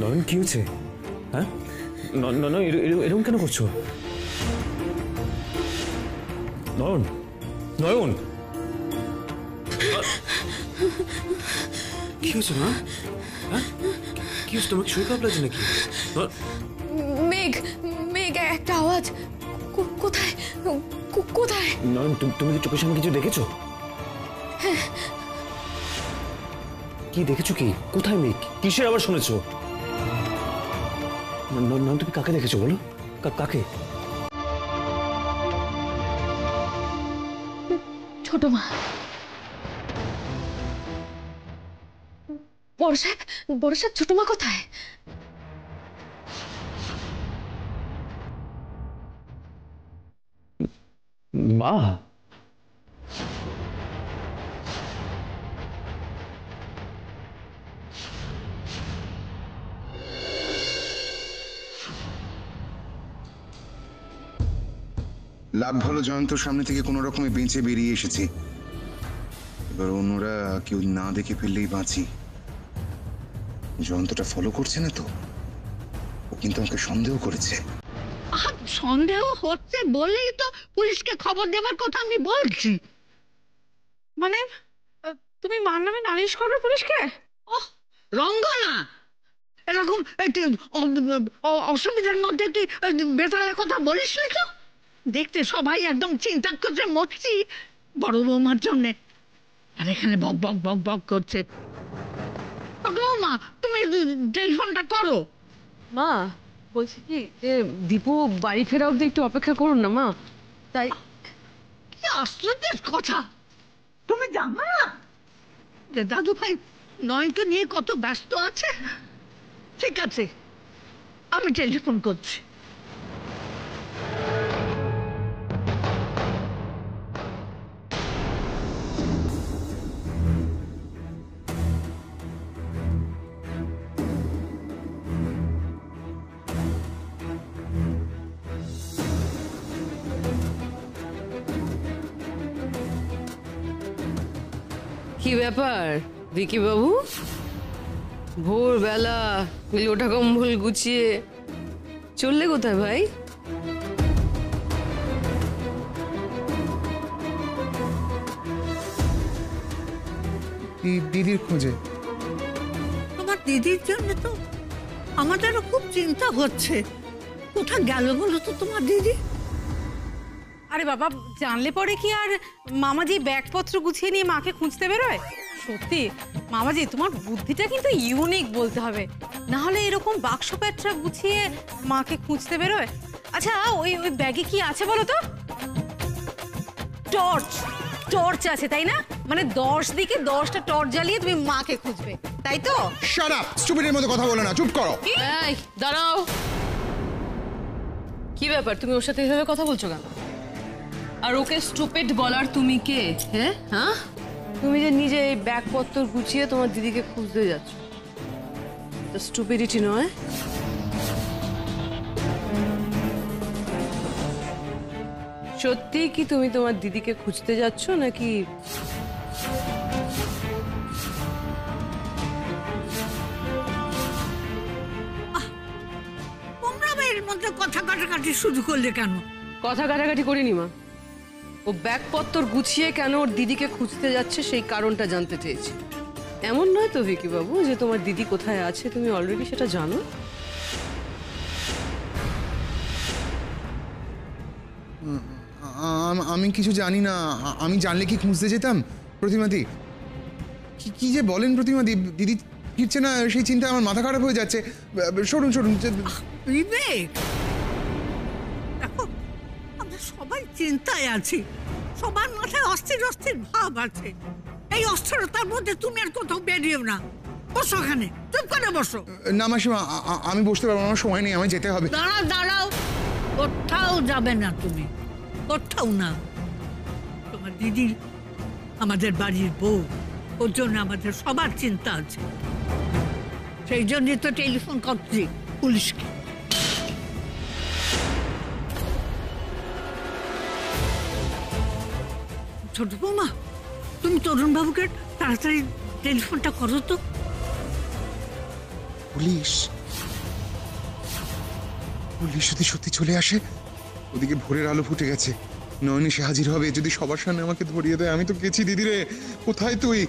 নয়ন কি হয়েছে? হ্যাঁ এরকম কেন করছো? নয়ন নয়ন কি হয়েছে মা? হ্যাঁ কি হয়েছে? তোমাকে শরীর খারাপ লাগছে নাকি? মেঘ মেঘ একটা আওয়াজ। কোথায় কোথায়? নয়ন তুমি কি চোখের সামনে কিছু দেখেছো? হ্যাঁ। কি দেখেছো? কি কোথায় মেঘ? কিসের আবার শুনেছো? নয়ন তুমি কাকে দেখেছো বলো? কাকে? ছোট মা। বড় সাহেব ছোট মা কোথায়? মা লাভ ভালো জয়ন্তর সামনে থেকে কোনো রকমে বেঁচে বেরিয়ে এসেছি। এবার অন্যরা কেউ না দেখে ফেললেই বাঁচি। জয়ন্তটা ফলো করছে না তো? ও কিন্তু আমাকে সন্দেহ করেছে। সন্দেহ হচ্ছে বলেই তো পুলিশকে খবর দেওয়ার কথা আমি বলছি। মানে তুমি মার নামে নালিশ করবে পুলিশকে? রঙ্গনা, এরকম একটি অসুবিধার মধ্যে তুই বেতারের কথা বলিস না তো? দেখতে সবাই একদম চিন্তা করছে মরছি বড় বৌমার জন্যে, আর এখানে বক বক বক বক করছে। বৌমা তুমি টেলিফোনটা করো। মা বলছি কি যে দীপু বাড়ি ফেরা অবধি একটু অপেক্ষা করুন না মা। তাই কি আশ্চর্যের কথা, তুমি জানো না যে দাদু ভাই নয়নকে নিয়ে কত ব্যস্ত আছে? ঠিক আছে, আমি টেলিফোন করছি। কি ব্যাপার ভিকি বাবু, ভোরবেলা লোটা কম্বল গুছিয়ে চললে কোথায় ভাই? দিদির খোঁজে। তোমার দিদির জন্য তো আমাদেরও খুব চিন্তা হচ্ছে। কোথায় গেল বলো তো তোমার দিদি? আরে বাবা, জানলে পরে কি আর মামাজি ব্যাগপত্র গুছিয়ে নিয়ে মাকে খুঁজতে বেরোয়? সত্যি মামাজি, তোমার বুদ্ধিটা কিন্তু ইউনিক বলতে হবে, না হলে এরকম বাক্স প্যাটরা গুছিয়ে মাকে খুঁজতে বেরোয়। আচ্ছা ওই ব্যাগে কি আছে বলো তো? টর্চ আছে তাই না? মানে 10 দিকে 10টা টর্চ জ্বালিয়ে তুমি মাকে খুঁজবে, তাই তো? শাট আপ, স্টুপিডের মতো কথা বলো না, চুপ করো। এই দাঁড়াও, কি ব্যাপার তুমি ওর সাথে এভাবে কথা বলছো কেন? আর ওকে স্টুপিড বলার তুমি কে? হ্যাঁ তুমি যে নিজে এই ব্যাগপত্র গুছিয়ে তোমার দিদিকে খুঁজতে যাচ্ছ, তো স্টুপিডিটি নয়? সত্যি কি তুমি তোমার দিদিকে খুঁজতে যাচ্ছ নাকি? তোমরা এর মধ্যে কথা কাটাকাটি শুরু করলে কেন? কথা কাটাকাটি করিনি মা, ও ব্যাগপত্র গুছিয়ে কেন ওর দিদিকে খুঁজতে যাচ্ছে সেই কারণটা জানতে চেয়েছি। এমন নয় তো ভিকি বাবু যে তোমার দিদি কোথায় আছে তুমি অলরেডি সেটা জানো? আমি কিছু জানি না। আমি জানলে কি খুঁজতে যেতাম? প্রতিমাদি, কি যে বলেন প্রতিমাদি, দিদি ফিরছে না সেই চিন্তা আমার মাথা খারাপ হয়ে যাচ্ছে। সরুন বিবেক, দেখো আমরা সবাই চিন্তায় আছি, সবার মাথায় অস্থির অস্থির ভাব আছে। এই অস্থিরতার মধ্যে তুমি আর কোথাও বেরিয়েও না। বসো ওখানে, চুপ করে বসো। না মাসিমা, আমি বসতে পারবো না, আমার সময় নেই, আমায় যেতে হবে। দাঁড়াও, কোথাও যাবে না তুমি, কোথাও না। তোমার দিদি আমাদের বাড়ির বউ, ওর জন্য আমাদের সবার চিন্তা আছে। সেই জন্যই তো টেলিফোন করছি পুলিশকে। ছোট বৌমা, তুমি তরুণ বাবুকে তাড়াতাড়ি টেলিফোনটা করো তো। পুলিশ? পুলিশ যদি সত্যি চলে আসে, ওদিকে ভোরের আলো ফুটে গেছে, নয়ন এসে হাজির হবে, যদি সবার সামনে আমাকে ধরিয়ে দেয়, আমি তো গেছি দিদি রে, কোথায় তুই?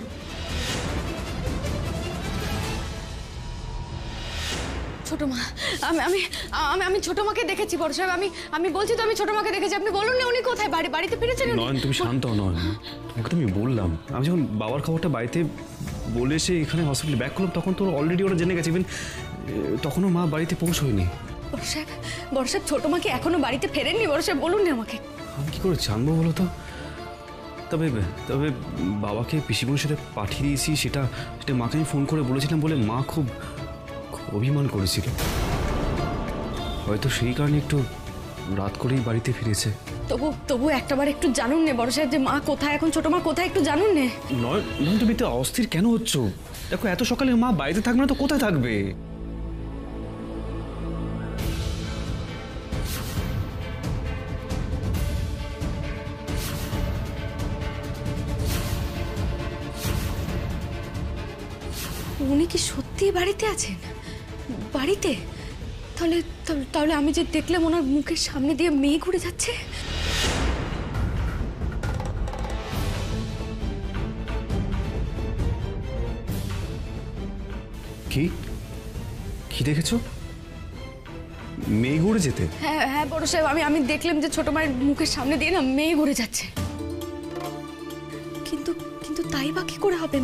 ছোট মা, আমি আমি আমি আমি ছোট মাকে দেখেছি বড় সাহেব, আমি বলছি তো আমি ছোট মাকে দেখেছি। আপনি বলুন না উনি কোথায়, বাড়িতে ফিরেছেন উনি? নয়ন তুমি শান্ত হও নয়ন, তোমাকে তো আমি বললাম, আমি যখন বাবার খবরটা বাড়িতে বলে এসে এখানে হসপিটালে ব্যাক করলাম তখন তো অলরেডি ওরা জেনে গেছে, ইভেন তখনও মা বাড়িতে পৌঁছয়নি। বড় সাহেব ছোট মা কি এখনো বাড়িতে ফেরেননি? বড় সাহেব বলুন না আমাকে। আমি কি করে জানবো বলো তো? তবে তবে বাবাকে পিসিমণির সাথে পাঠিয়ে দিয়েছি, সেটা মাকে আমি ফোন করে বলেছিলাম বলে মা খুব অভিমান করেছিল, হয়তো সেই কারণে একটু রাত করেই বাড়িতে ফিরেছে। তবু একটাবার একটু জানুন না বড় সাহেব যে মা কোথায়, এখন ছোট মা কোথায় একটু জানুন না। নয় তুমি তো অস্থির কেন হচ্ছ? দেখো এত সকালে মা বাড়িতে থাকবে না তো কোথায় থাকবে? উনি কি সত্যি বাড়িতে আছেন? বাড়িতে? তাহলে আমি যে দেখলাম ওনার মুখের সামনে দিয়ে মেয়ে ঘুরে যাচ্ছে। কি দেখেছো? মেয়ে ঘুরে যেতে? হ্যাঁ বড় সাহেব, আমি দেখলাম যে ছোট মায়ের মুখের সামনে দিয়ে না মেয়ে ঘুরে যাচ্ছে। কিন্তু তাই বা কি করে হবে?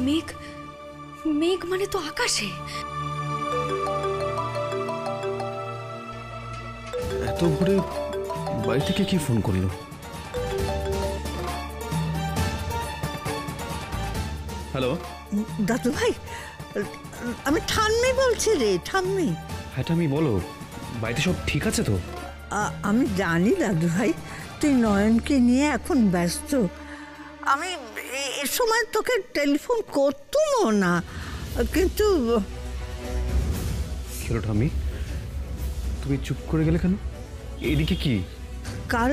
মেঘ মানে তো আকাশে। এত ভোরে বাড়ি থেকে কি ফোন করলো? হ্যালো দাদু ভাই, আমি ঠাম্মি বলছি রে, ঠাম্মি। হ্যাঁ আমি বলো, বাড়িতে সব ঠিক আছে তো? আমি জানি দাদু ভাই তুই নয়নকে নিয়ে এখন ব্যস্ত, আমি এ সময় তোকে টেলিফোন করতুমও না, কিন্তু কেন ঠাম্মি তুমি চুপ করে গেলে কেন? এদিকে কি? কাল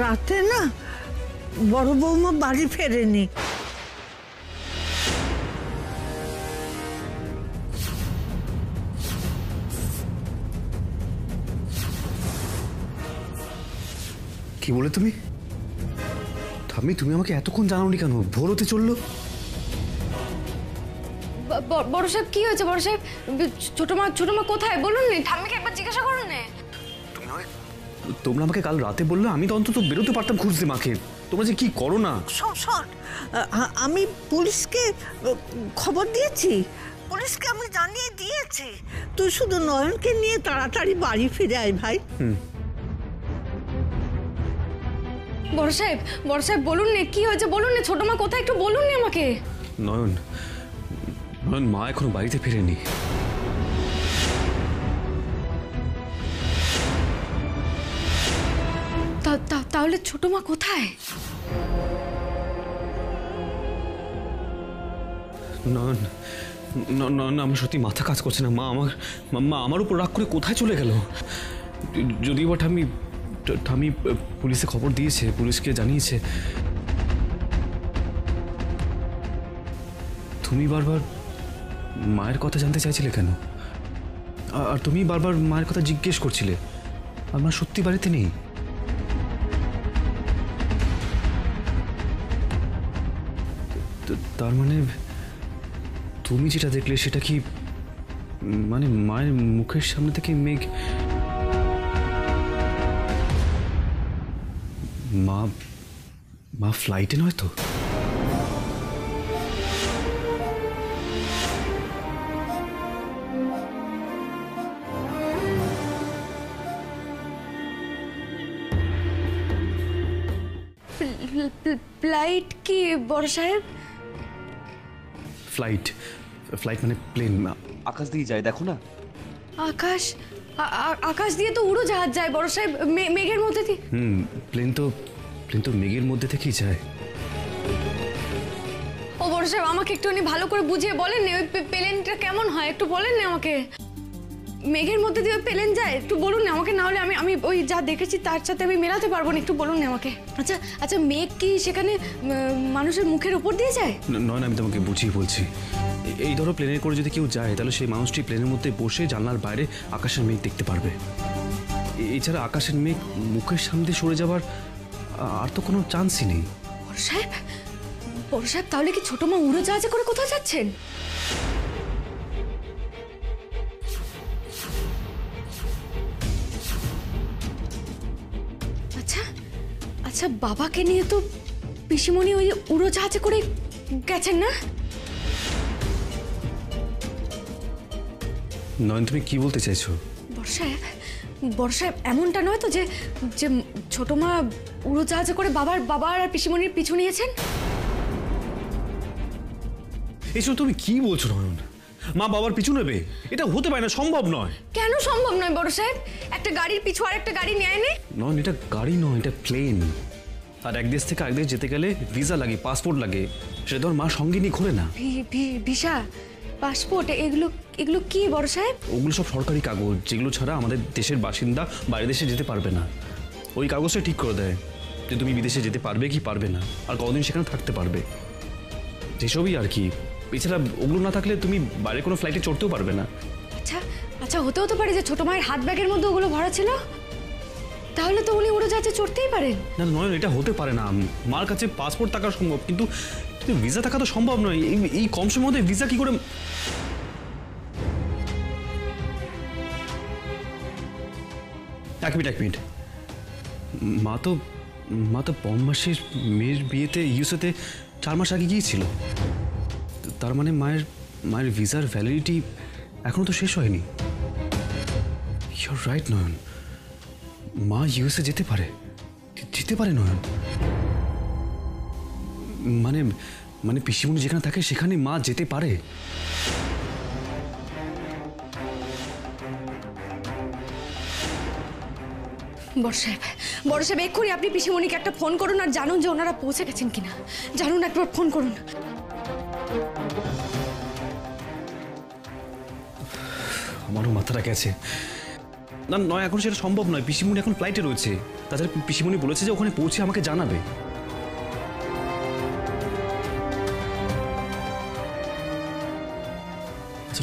রাতে না বড় বৌমা বাড়ি ফেরেনি। কি বলে তুমি? ঠাম্মি তুমি আমাকে এতক্ষণ জানাওনি কেন? ভোর হতে চললো। বড় সাহেব কি হয়েছে? বড় সাহেব ছোট মা কোথায় বলুন না, ঠাম্মিকে একবার জিজ্ঞাসা করুন না। তোমরা আমাকে কাল রাতে বললে, আমি তো অন্তত বেরোতে পারতাম খুঁজতে মাকে। তোমরা যে কি করো না। শোন, আমি পুলিশকে খবর দিয়েছি, পুলিশকে আমি জানিয়ে দিয়েছি, তুই শুধু নয়নকে নিয়ে তাড়াতাড়ি বাড়ি ফিরে আয় ভাই। বড় সাহেব বলুন না কি হয়েছে, বলুন না ছোট মা কোথায় একটু বলুন না আমাকে। নয়ন মা এখনো বাড়িতে ফিরেনি। তাহলে ছোট মা কোথায়? নয়ন আমার সত্যি মাথা কাজ করছে না। মা আমার উপর রাগ করে কোথায় চলে গেল? যদিও বা ঠাম্মি পুলিশে খবর দিয়েছে, পুলিশকে জানিয়েছে। তুমি বারবার মায়ের কথা জানতে চাইছিলে কেন? আর তুমি বারবার মায়ের কথা জিজ্ঞেস করছিলে, আর মা সত্যি বাড়িতে নেই। তার মানে তুমি যেটা দেখলে সেটা কি মানে মায়ের মুখের সামনে থেকে মেঘ? মা ফ্লাইটে নয় তো? ফ্লাইট কি বড় সাহেব? ফ্লাইট মানে প্লেন, আকাশ দিয়ে যায়, দেখো না? আকাশ দিয়ে তো উড়োজাহাজ যায় বড় সাহেব, মেঘের মধ্যে দিয়ে। প্লেন তো মেঘের মধ্যে থেকেই যায়। ও বড় সাহেব আমাকে একটুখানি ভালো করে বুঝিয়ে বলেন না, ওই প্লেনটা কেমন হয় একটু বলেন না আমাকে। মেঘের মধ্যে দিয়ে ওই প্লেন যায়, একটু বলুন না আমাকে, না হলে আমি ওই যা দেখেছি তার সাথে আমি মেলাতে পারবো না, একটু বলুন না আমাকে। আচ্ছা মেঘ কি সেখানে মানুষের মুখের উপর দিয়ে যায়? নয়, আমি তোমাকে বুঝিয়ে বলছি। এই ধরো প্লেনে করে যদি কেউ যায় তাহলে সেই মানুষটি প্লেনের মধ্যে বসে জানলার বাইরে আকাশের মেঘ দেখতে পারবে। এছাড়া আকাশের মেঘ মুখের সামনে সরে যাবার আর তো কোনো চান্সই নেই। বড় সাহেব তাহলে কি ছোট মা উড়োজাহাজে করে কোথাও যাচ্ছেন? আচ্ছা আচ্ছা, বাবাকে নিয়ে তো পিসিমণি ওই উড়োজাহাজে করে গেছেন না? নয়ন, তুমি কি বলতে চাইছো? বড় সাহেব এমনটা নয় তো যে যে ছোট মা উড়োজাহাজে করে বাবার আর পিসিমণির পিছু নিয়েছেন? এসব তুমি কি বলছো নয়ন? মা বাবার পিছু নেবে? এটা হতে পারে না, সম্ভব নয়। কেন সম্ভব নয় বড় সাহেব? একটা গাড়ির পিছু আর একটা গাড়ি নেয় না? নয়ন, এটা গাড়ি নয়, এটা প্লেন। আর এক দেশ থেকে আরেক দেশ যেতে গেলে ভিসা লাগে, পাসপোর্ট লাগে। সেটা তো আর মা সঙ্গে নিয়ে ঘোরে না। ভিসা, পাসপোর্ট, এগুলো কি বড় সাহেব? ওগুলো সব সরকারি কাগজ, যেগুলো ছাড়া আমাদের দেশের বাসিন্দা বাইরে দেশে যেতে পারবে না। ওই কাগজটা ঠিক করে দেয় যে তুমি বিদেশে যেতে পারবে কি পারবে না, আর কতদিন সেখানে থাকতে পারবে, সেসবই আর কি। এছাড়া ওগুলো না থাকলে তুমি বাইরে কোনো ফ্লাইটে চড়তেও পারবে না। আচ্ছা আচ্ছা, হতেও তো পারে যে ছোট মায়ের হাত ব্যাগের মধ্যে ওগুলো ভরা ছিল। তাহলে তো উনি উড়োজাহাজে চড়তেই পারেন। না নয়, এটা হতে পারে না। মার কাছে পাসপোর্ট থাকা সম্ভব, কিন্তু ভিসা থাকা তো সম্ভব নয়। এই কম সময়ের মধ্যে ভিসা কি করে? এক মিনিট। মা তো মাসের মেয়ের বিয়েতে ইউএসএতে 4 মাস আগে গিয়েছিল। তার মানে মায়ের ভিসার ভ্যালিডিটি এখনো তো শেষ হয়নি। ইউর রাইট নয়ন, মা ইউএসএ যেতে পারে নয়ন। মানে পিসিমণি যেখানে থাকে সেখানে মা যেতে পারে। বড় সাহেব এক্ষুনি আপনি পিসিমণিকে একটা ফোন করুন আর জানুন যে ওনারা পৌঁছে গেছেন কিনা। জানুন, একবার ফোন করুন। আমারও মাথাটা গেছে। না নয়, এখন সেটা সম্ভব নয়। পিসিমণি এখন ফ্লাইটে রয়েছে। তাছাড়া পিসিমণি বলেছে যে ওখানে পৌঁছে আমাকে জানাবে। আচ্ছা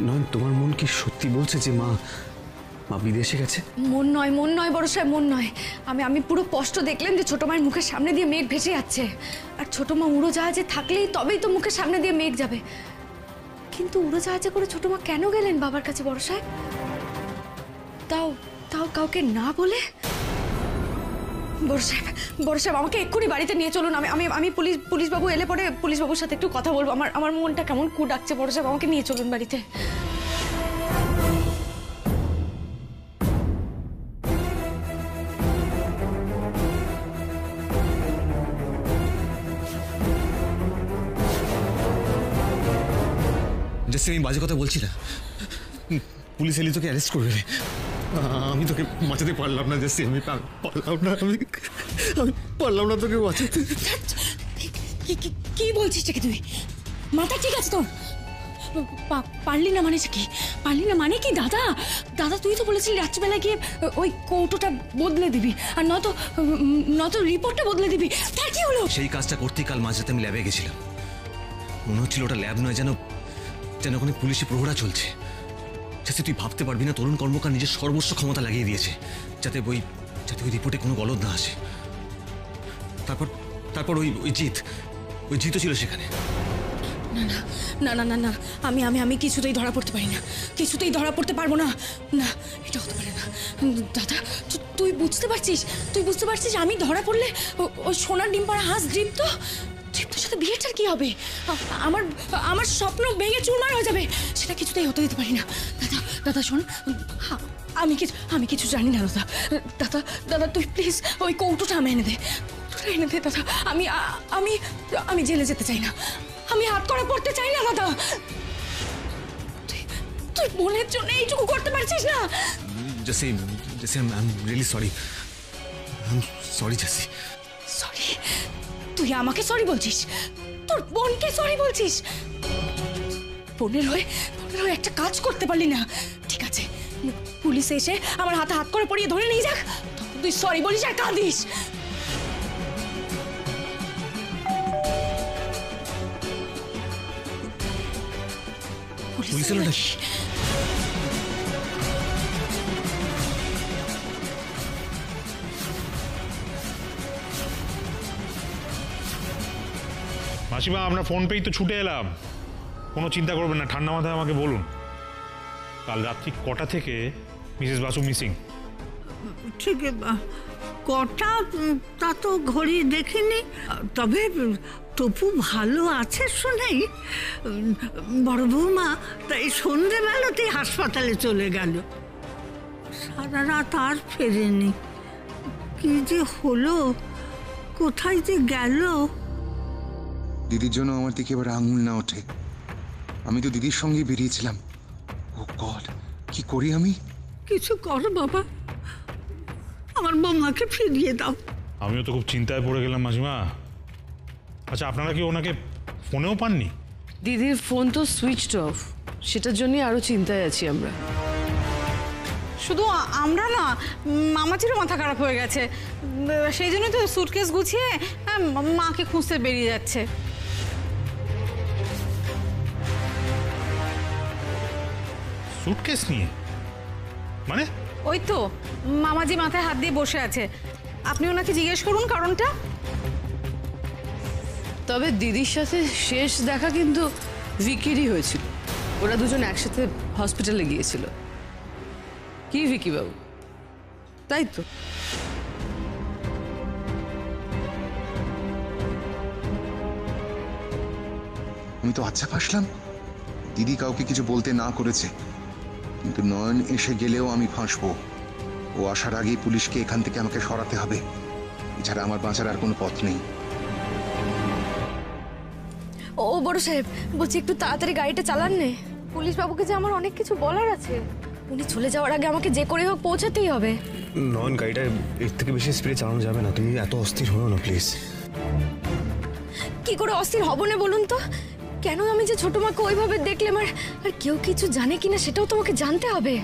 নয়ন, তোমার মন কি সত্যি বলছে যে মা বিদেশে গেছে? মন নয় বড় সাহেব, মন নয়। আমি পুরো স্পষ্ট দেখলাম যে ছোট মায়ের মুখের সামনে দিয়ে মেঘ ভেসে যাচ্ছে। আর ছোট মা উড়োজাহাজে থাকলেই তবেই তো মুখের সামনে দিয়ে মেঘ যাবে। কিন্তু উড়োজাহাজে করে ছোট মা কেন গেলেন বাবার কাছে বড় সাহেব? তাও কাউকে না বলে? বড় সাহেব আমাকে এক্ষুনি বাড়িতে নিয়ে চলুন। আমি পুলিশবাবু এলে পরে পুলিশবাবুর সাথে একটু কথা বলবো। আমার মনটা কেমন কু ডাকছে বড় সাহেব, আমাকে নিয়ে চলুন বাড়িতে। আমি বাজে কথা বলছি না। পুলিশ এলি তোকে অ্যারেস্ট করবে। আমি তোকে বাঁচাতে পারলাম না জেসি, আমি পারলাম না তোকে বাঁচাতে। কি বলছিস তুই? মাথা ঠিক আছে তোর? পারলি না মানে কি? পারলি না মানে কি? দাদা তুই তো বলেছিলি রাত্রিবেলা গিয়ে ওই কৌটোটা বদলে দিবি, আর নয়তো রিপোর্টটা বদলে দিবি। তার কি হলো? সেই কাজটা করতেই কাল মাঝরাতে আমি ল্যাবে গেছিলাম। মনে হচ্ছিল ওটা ল্যাব নয়, যেন ওখানে পুলিশি প্রহরা চলছে। যাতে তুই ভাবতে পারবি না তরুণ কর্মকার নিজের সর্বস্ব ক্ষমতা লাগিয়ে দিয়েছে যাতে ওই রিপোর্টে কোনো গলদ না আসে। তারপর ওই জিতও ছিল সেখানে। না, আমি কিছুতেই ধরা পড়তে পারি না, কিছুতেই ধরা পড়তে পারবো না। না, এটা হতে পারে না। দাদা তুই বুঝতে পারছিস আমি ধরা পড়লে ওই সোনার ডিম পাড়া হাঁস দৃপ্তর সাথে বিয়েটার কি হবে? আমার স্বপ্ন ভেঙে চুরমার হয়ে যাবে। সেটা কিছুতেই হতে দিতে পারি না। দাদা শোন, আমি কিছু জানি না দাদা তুই প্লিজ ওই কৌটোটা আমি এনে দে দাদা। আমি জেলে যেতে চাই না, আমি হাত করা পড়তে চাই না দাদা। তুই বোনের জন্য এইটুকু করতে পারছিস না? Jessie I am really sorry. Sorry? তুই আমাকে সরি বলছিস? তোর বোনকে সরি বলছিস? বোনের হয়ে একটা কাজ করতে পারলি না? ঠিক আছে, পুলিশ এসে আমার হাতে হাত করে পড়িয়ে ধরে নিয়ে যাক, তুই সরি বলিস আর কাঁদিস। পুলিশ এলো নাকি? মাসিমা আমরা ফোন পেয়েই তো ছুটে এলাম, কোনো চিন্তা করবেন না, ঠান্ডা মাথায় আমাকে বলুন কাল রাত্রি কটা থেকে মিসেস বাসু মিসিং? ঠিক কটা তা তো ঘড়ি দেখিনি, তবে টপু ভালো আছে শুনেই বড় বৌমা তাই সন্ধ্যেবেলাতেই হাসপাতালে চলে গেল, সারা রাত আর ফেরেনি। কি যে হলো, কোথায় যে গেল। দিদির জন্য আমার দিকে এবার আঙুল না ওঠে। আমি তো দিদির সঙ্গে বেরিয়েছিলাম। ও গড, কি করি আমি? কিছু কর বাবা, আমার বৌমাকে ফিরিয়ে দাও। আমিও তো খুব চিন্তায় পড়ে গেলাম মাসিমা। আচ্ছা, আপনারা কি ওনাকে ফোনেও পাননি? দিদির ফোন তো সুইচড অফ, সেটার জন্যই আরো চিন্তায় আছি আমরা। শুধু আমরা না, মামাজিরও মাথা খারাপ হয়ে গেছে, সেই জন্যই তো সুটকেস গুছিয়ে মাকে খুঁজতে বেরিয়ে যাচ্ছে। সুটকেস নিয়ে? মানে? ওই তো মামাজি মাথায় হাত দিয়ে বসে আছে, আপনি ওনাকে জিজ্ঞেস করুন কারণটা। তবে দিদির সাথে শেষ দেখা কিন্তু ভিকিরই হয়েছিল, ওরা দুজন একসাথে হসপিটালে গিয়েছিল। কি ভিকি বাবু, তাই তো? আমি তো আচ্ছা ফাঁসলাম। দিদি কাউকে কিছু বলতে না করেছে, কিন্তু নয়ন এসে গেলেও আমি ফাঁসবো। ও আসার আগেই পুলিশকে এখান থেকে আমাকে সরাতে হবে, এছাড়া আমার বাঁচার আর কোনো পথ নেই। ও বড় সাহেব, বলছি একটু তাড়াতাড়ি গাড়িটা চালান নে, পুলিশ বাবুকে যে আমার অনেক কিছু বলার আছে। উনি চলে যাওয়ার আগে আমাকে যে করে হোক পৌঁছাতেই হবে। নয়ন, গাড়িটা এর থেকে বেশি স্পিডে চালানো যাবে না, তুমি এত অস্থির হও না প্লিজ। কি করে অস্থির হব না বলুন তো? কেন আমি যে ছোট মাকে ওইভাবে দেখলাম, আর কেউ কিছু জানে কিনা সেটাও তোমাকে জানতে হবে।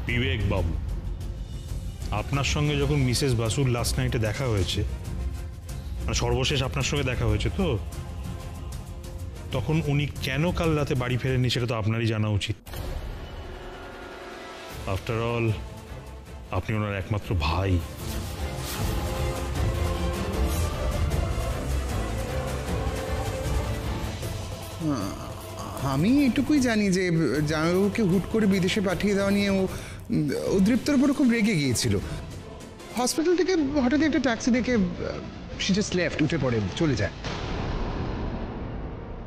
বিবেক বাবু, আপনার সঙ্গে যখন মিসেস বাসুর লাস্ট নাইটে দেখা হয়েছে, মানে সর্বশেষ আপনার সঙ্গে দেখা হয়েছে, তো তখন উনি কেন কাল রাতে বাড়ি ফেরেননি সেটা তো আপনারই জানা উচিত। আফটার অল আপনি ওনার একমাত্র ভাই। আমি এটুকুই জানি যে জামাইবাবুকে হুট করে বিদেশে পাঠিয়ে দেওয়া নিয়ে ও দৃপ্তর উপর খুব রেগে গিয়েছিল। হসপিটাল থেকে হঠাৎ একটা ট্যাক্সি দেখে সে জাস্ট লেফট, উঠে পড়ে চলে যায়।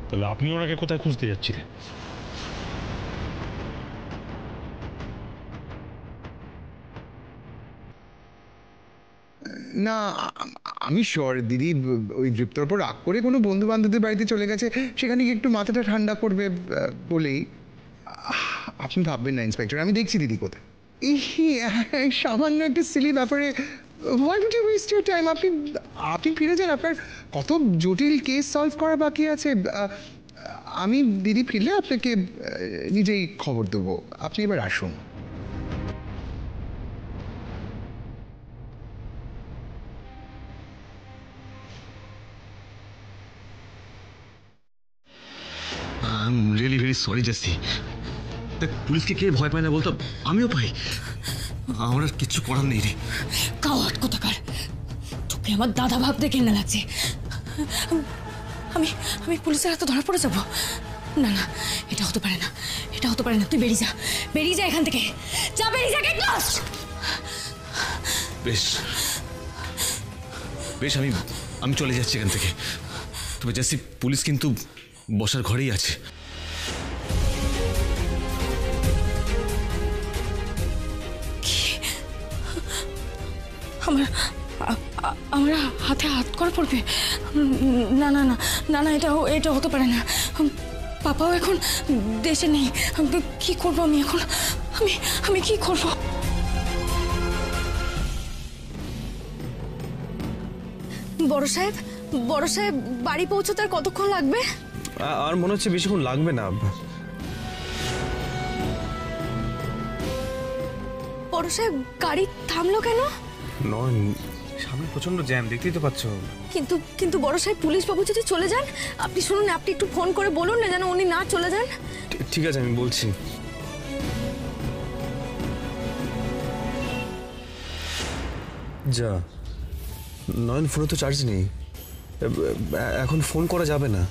তাহলে আপনি ওনাকে কোথায় খুঁজতে যাচ্ছিলেন? না, আমি শিওর দিদি ওই দৃপ্তর উপর রাগ করে কোনো বন্ধু বান্ধবদের বাড়িতে চলে গেছে, সেখানে গিয়ে একটু মাথাটা ঠান্ডা করবে বলেই। আপনি ভাববেন না ইন্সপেক্টর, আমি দেখছি দিদি কোথায়। এই সামান্য একটা সিলি ব্যাপারে why would you waste your time? আপনি ফিরে যান, আপনার কত জটিল কেস সলভ করা বাকি আছে। আমি দিদি ফিরলে আপনাকে নিজেই খবর দেবো, আপনি এবার আসুন। I am really very sorry Jessie. দেখ, পুলিশকে কে ভয় পায় না বলতো? আমিও পাই। আমার আর কিচ্ছু করার নেই রে। কাওয়ার্ড কোথাকার, তোকে আমার দাদা ভাবতে কেনা লাগছে। আমি আমি পুলিশের হাতে ধরা পড়ে যাব? না না, এটা হতে পারে না, এটা হতে পারে না। তুই বেরিয়ে যা, বেরিয়ে যা এখান থেকে, যা বেরিয়ে যা, গেট লস্ট। বেশ বেশ, আমি চলে যাচ্ছি এখান থেকে। তবে জেসি, পুলিশ কিন্তু বসার ঘরেই আছে। আমার হাতে হাত করা পড়বে? না না না না না, এটা হতে পারে না। পাপাও এখন দেশে নেই, কি করবো আমি এখন? আমি কি করব? বড় সাহেব, বড় সাহেব, বাড়ি পৌঁছতে আর কতক্ষণ লাগবে? আর মনে হচ্ছে বেশিক্ষণ লাগবে না। বড় সাহেব, গাড়ি থামলো কেন? নয়ন, সামনে প্রচন্ড জ্যাম, দেখতেই তো পাচ্ছ। কিন্তু কিন্তু বড় সাহেব পুলিশ বাবু যদি চলে যান, আপনি শুনুন, আপনি একটু ফোন করে বলুন না যেন উনি না চলে যান। ঠিক আছে, আমি বলছি। যা, নয়ন ফোনে তো চার্জ নেই, এখন ফোন করা যাবে না।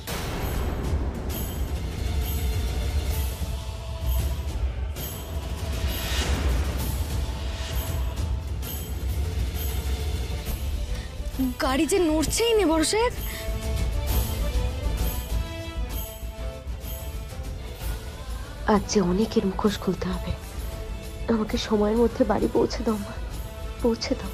গাড়ি যে নড়ছেই নে বড় সাহেব। আজ যে অনেকের মুখোশ খুলতে হবে। আমাকে সময়ের মধ্যে বাড়ি পৌঁছে দাও মা, পৌঁছে দাও।